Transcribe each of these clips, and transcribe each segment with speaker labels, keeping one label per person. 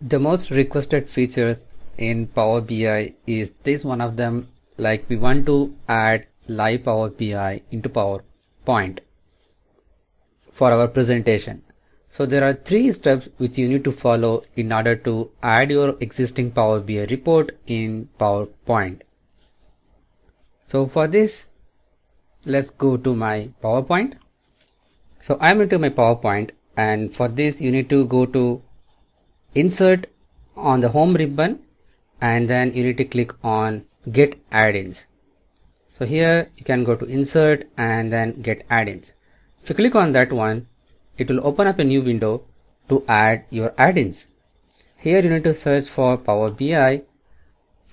Speaker 1: The most requested features in Power BI is this one of them, like we want to add live Power BI into PowerPoint for our presentation. So there are 3 steps which you need to follow in order to add your existing Power BI report in PowerPoint. So for this, let's go to my PowerPoint. So I'm into my PowerPoint, and for this you need to go to Insert on the home ribbon, and then you need to click on Get Add-ins. So here you can go to Insert and then Get Add-ins. If you click on that one, it will open up a new window to add your add-ins. Here you need to search for Power BI.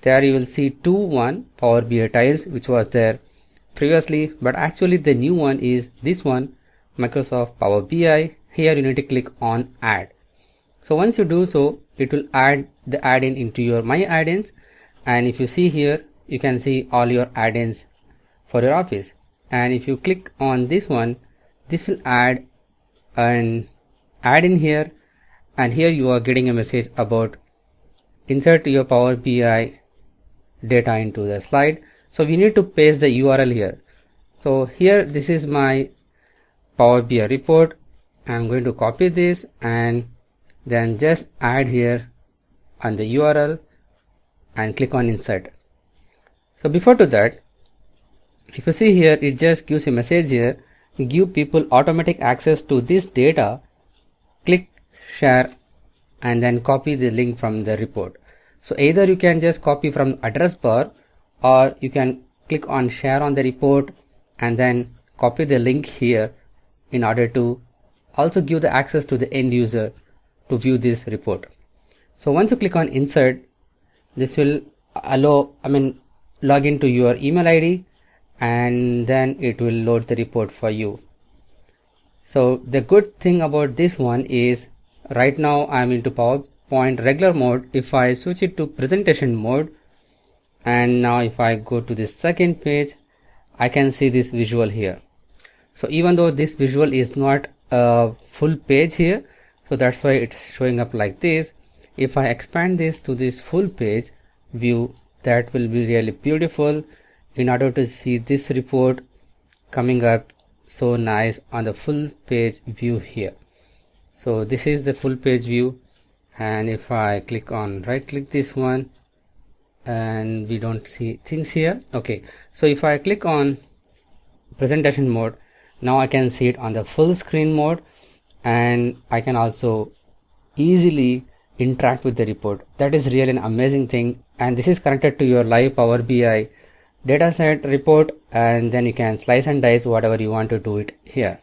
Speaker 1: There you will see 2 Power BI tiles which was there previously, but actually the new one is this one, Microsoft Power BI. Here you need to click on Add. So once you do so, it will add the add-in into your My Add-ins, and if you see here, you can see all your add-ins for your office. And if you click on this one, this will add an add-in here, and here you are getting a message about insert your Power BI data into the slide. So we need to paste the URL here. So here, this is my Power BI report. I'm going to copy this and then just add here on the URL and click on insert. So before to that, if you see here, it just gives a message here, give people automatic access to this data, click share and then copy the link from the report. So either you can just copy from address bar, or you can click on share on the report and then copy the link here in order to also give the access to the end user to view this report. So once you click on insert, this will log into your email ID, and then it will load the report for you. So the good thing about this one is right now I'm into PowerPoint regular mode. If I switch it to presentation mode, and now if I go to the second page, I can see this visual here. So even though this visual is not a full page here, so that's why it's showing up like this. If I expand this to this full page view, that will be really beautiful in order to see this report coming up so nice on the full page view here. So this is the full page view, and if I click on right click this one, and we don't see things here. Okay, so if I click on presentation mode, now I can see it on the full screen mode, and I can also easily interact with the report. That is really an amazing thing, and this is connected to your live Power BI dataset report, and then you can slice and dice whatever you want to do it here.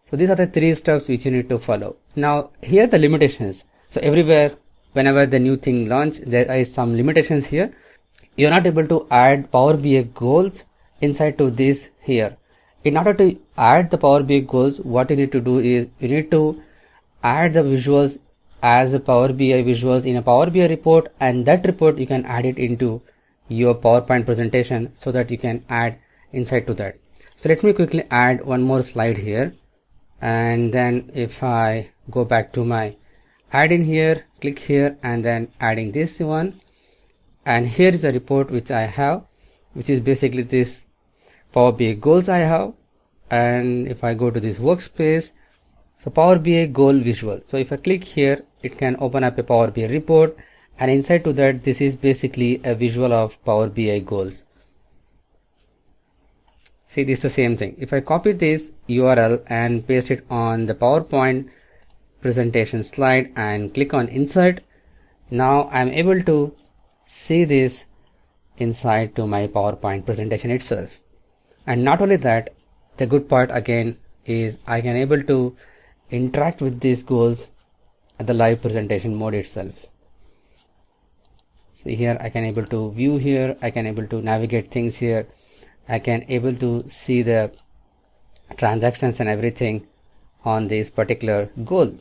Speaker 1: So these are the 3 steps which you need to follow. Now here are the limitations. So everywhere, whenever the new thing launch, there is some limitations here. You're not able to add Power BI goals inside to this here. In order to add the Power BI goals, what you need to do is you need to add the visuals as a Power BI visuals in a Power BI report, and that report you can add it into your PowerPoint presentation so that you can add inside to that. So let me quickly add one more slide here, and then if I go back to my add in here, click here and then adding this one, and here is the report which I have, which is basically this Power BI goals I have. And if I go to this workspace, so Power BI goal visual, so if I click here, it can open up a Power BI report, and inside to that, this is basically a visual of Power BI goals. See, this is the same thing. If I copy this URL and paste it on the PowerPoint presentation slide and click on insert, now I'm able to see this inside to my PowerPoint presentation itself. And not only that, the good part again is I can able to interact with these goals at the live presentation mode itself. See here, I can able to view here, I can able to navigate things here, I can able to see the transactions and everything on this particular goal.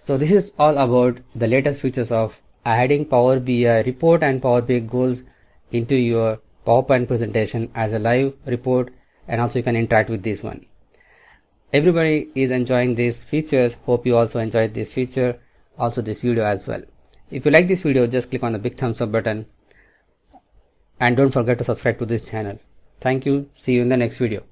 Speaker 1: So this is all about the latest features of adding Power BI report and Power BI goals into your PowerPoint presentation as a live report, and also you can interact with this one. Everybody is enjoying these features. Hope you also enjoyed this feature. also this video as well. If you like this video, just click on the big thumbs up button and don't forget to subscribe to this channel. Thank you. See you in the next video.